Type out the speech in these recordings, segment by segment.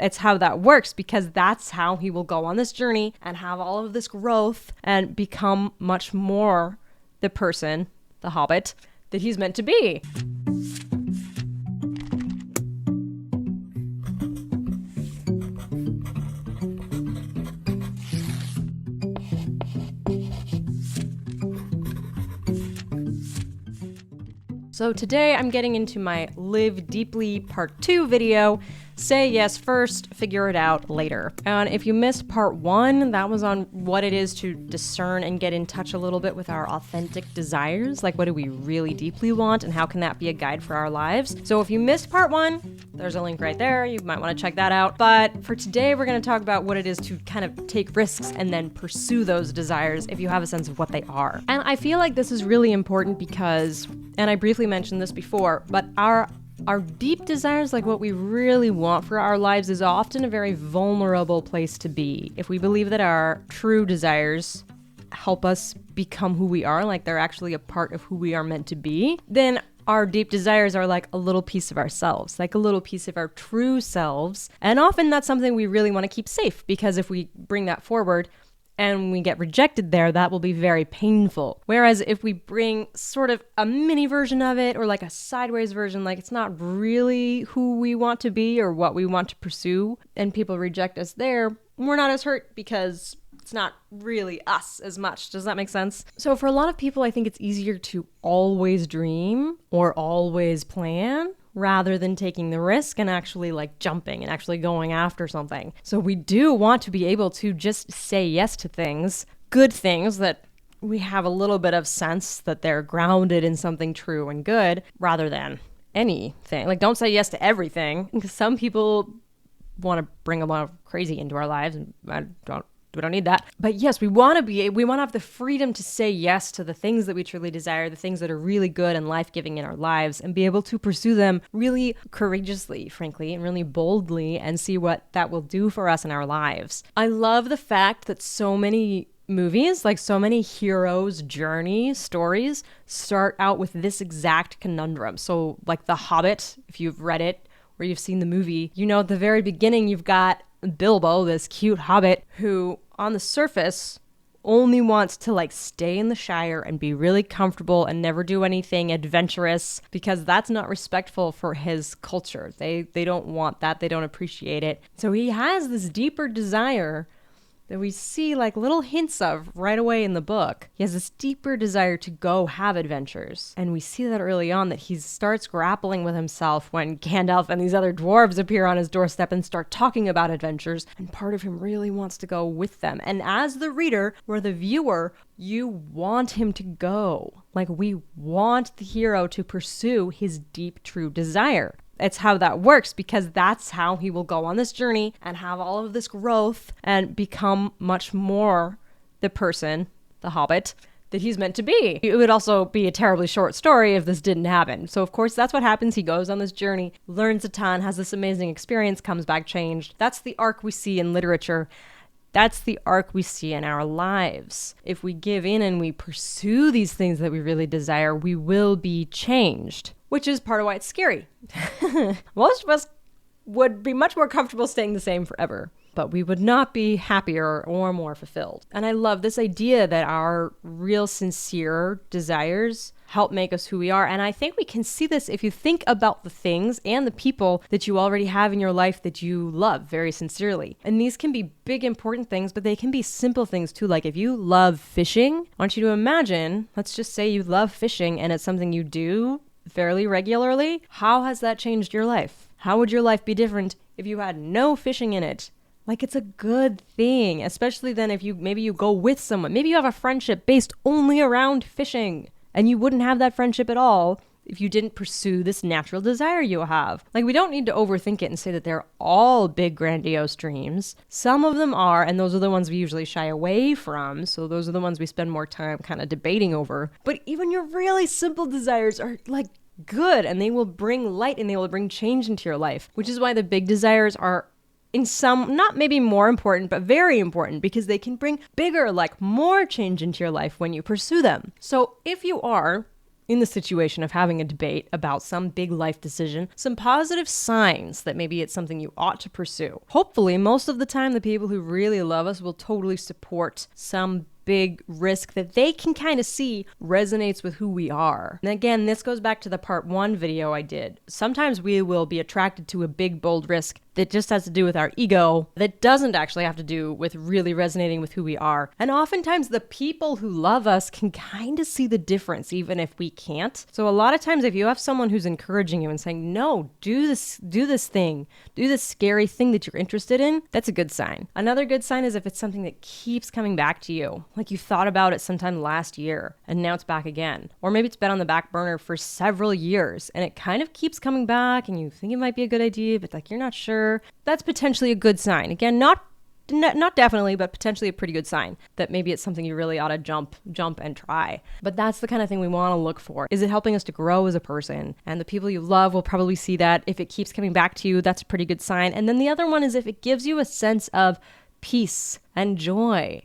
It's how that works, because that's how he will go on this journey and have all of this growth and become much more the person, the hobbit, that he's meant to be. So today I'm getting into my Live Deeply Part 2 video. Say yes first, figure it out later. And if you missed Part 1, that was on what it is to discern and get in touch a little bit with our authentic desires. Like, what do we really deeply want, and how can that be a guide for our lives? So if you missed Part 1, there's a link right there. You might want to check that out. But for today, we're going to talk about what it is to kind of take risks and then pursue those desires if you have a sense of what they are. And I feel like this is really important because, and I briefly mentioned this before, but our deep desires, like what we really want for our lives, is often a very vulnerable place to be. If we believe that our true desires help us become who we are, like they're actually a part of who we are meant to be, then our deep desires are like a little piece of ourselves, like a little piece of our true selves. And often that's something we really want to keep safe, because if we bring that forward and we get rejected there, that will be very painful. Whereas if we bring sort of a mini version of it, or like a sideways version, like it's not really who we want to be or what we want to pursue, and people reject us there, we're not as hurt because it's not really us as much. Does that make sense? So for a lot of people, I think it's easier to always dream or always plan rather than taking the risk and actually like jumping and actually going after something. So we do want to be able to just say yes to things, good things that we have a little bit of sense that they're grounded in something true and good, rather than anything. Like, don't say yes to everything, because some people want to bring a lot of crazy into our lives, and we don't need that. But yes, we want to have the freedom to say yes to the things that we truly desire, the things that are really good and life-giving in our lives, and be able to pursue them really courageously, frankly, and really boldly, and see what that will do for us in our lives. I love the fact that so many movies, like so many heroes' journey stories, start out with this exact conundrum. So like The Hobbit, if you've read it or you've seen the movie, you know, at the very beginning, you've got Bilbo, this cute hobbit, who on the surface only wants to like stay in the Shire and be really comfortable and never do anything adventurous, because that's not respectful for his culture. They don't want that. They don't appreciate it. So he has this deeper desire that we see like little hints of right away in the book. He has this deeper desire to go have adventures. And we see that early on, that he starts grappling with himself when Gandalf and these other dwarves appear on his doorstep and start talking about adventures. And part of him really wants to go with them. And as the reader, or the viewer, you want him to go. Like, we want the hero to pursue his deep, true desire. It's how that works, because that's how he will go on this journey and have all of this growth and become much more the person, the hobbit, that he's meant to be. It would also be a terribly short story if this didn't happen. So of course that's what happens. He goes on this journey, learns a ton, has this amazing experience, comes back changed. That's the arc we see in literature. That's the arc we see in our lives. If we give in and we pursue these things that we really desire, we will be changed, which is part of why it's scary. Most of us would be much more comfortable staying the same forever, but we would not be happier or more fulfilled. And I love this idea that our real sincere desires help make us who we are. And I think we can see this if you think about the things and the people that you already have in your life that you love very sincerely. And these can be big, important things, but they can be simple things too. Like if you love fishing, I want you to imagine, let's just say you love fishing and it's something you do fairly regularly. How has that changed your life? How would your life be different if you had no fishing in it? Like, it's a good thing, especially then if maybe you go with someone. Maybe you have a friendship based only around fishing, and you wouldn't have that friendship at all if you didn't pursue this natural desire you have. Like, we don't need to overthink it and say that they're all big, grandiose dreams. Some of them are, and those are the ones we usually shy away from, so those are the ones we spend more time kind of debating over. But even your really simple desires are, like, good, and they will bring light and they will bring change into your life, which is why the big desires are in some, not maybe more important, but very important, because they can bring bigger, like more change into your life when you pursue them. So if you are in the situation of having a debate about some big life decision, some positive signs that maybe it's something you ought to pursue. Hopefully, most of the time, the people who really love us will totally support some big risk that they can kind of see resonates with who we are. And again, this goes back to the part 1 video I did. Sometimes we will be attracted to a big, bold risk that just has to do with our ego, that doesn't actually have to do with really resonating with who we are. And oftentimes the people who love us can kind of see the difference, even if we can't. So a lot of times if you have someone who's encouraging you and saying, no, do this thing, do this scary thing that you're interested in, that's a good sign. Another good sign is if it's something that keeps coming back to you, like you thought about it sometime last year and now it's back again. Or maybe it's been on the back burner for several years and it kind of keeps coming back and you think it might be a good idea, but like you're not sure. That's potentially a good sign. Again, not definitely, but potentially a pretty good sign that maybe it's something you really ought to jump and try. But that's the kind of thing we want to look for. Is it helping us to grow as a person? And the people you love will probably see that. If it keeps coming back to you, that's a pretty good sign. And then the other one is if it gives you a sense of peace and joy.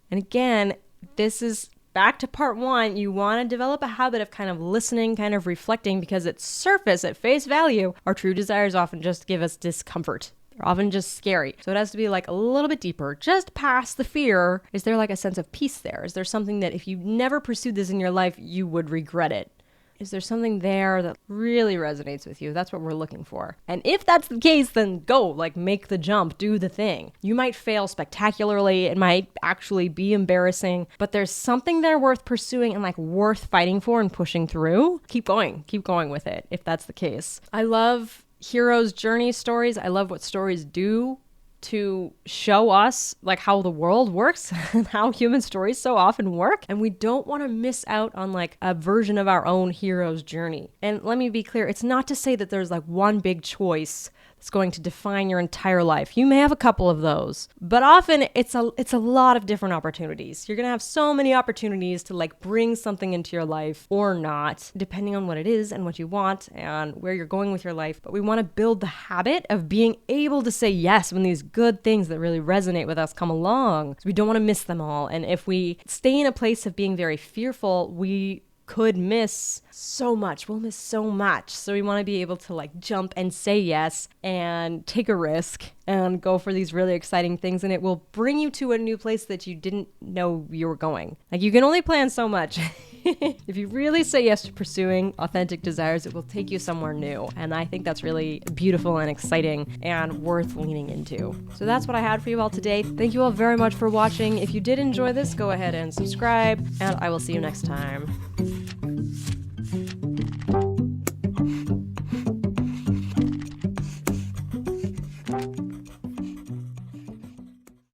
And again, this is back to part 1, you want to develop a habit of kind of listening, kind of reflecting, because at surface, at face value, our true desires often just give us discomfort. They're often just scary. So it has to be like a little bit deeper, just past the fear. Is there like a sense of peace there? Is there something that if you never pursued this in your life, you would regret it? Is there something there that really resonates with you? That's what we're looking for. And if that's the case, then go, like make the jump, do the thing. You might fail spectacularly. It might actually be embarrassing, but there's something there worth pursuing and like worth fighting for and pushing through. Keep going with it if that's the case. I love heroes' journey stories. I love what stories do to show us like how the world works and how human stories so often work. And we don't want to miss out on like a version of our own hero's journey. And let me be clear, it's not to say that there's like one big choice that's going to define your entire life. You may have a couple of those, but often it's a lot of different opportunities. You're going to have so many opportunities to like bring something into your life or not, depending on what it is and what you want and where you're going with your life. But we want to build the habit of being able to say yes when these good things that really resonate with us come along. So we don't want to miss them all. And if we stay in a place of being very fearful, we could miss so much. We'll miss so much. So we want to be able to like jump and say yes and take a risk and go for these really exciting things. And it will bring you to a new place that you didn't know you were going. Like you can only plan so much. If you really say yes to pursuing authentic desires, it will take you somewhere new. And I think that's really beautiful and exciting and worth leaning into. So that's what I had for you all today. Thank you all very much for watching. If you did enjoy this, go ahead and subscribe, and I will see you next time.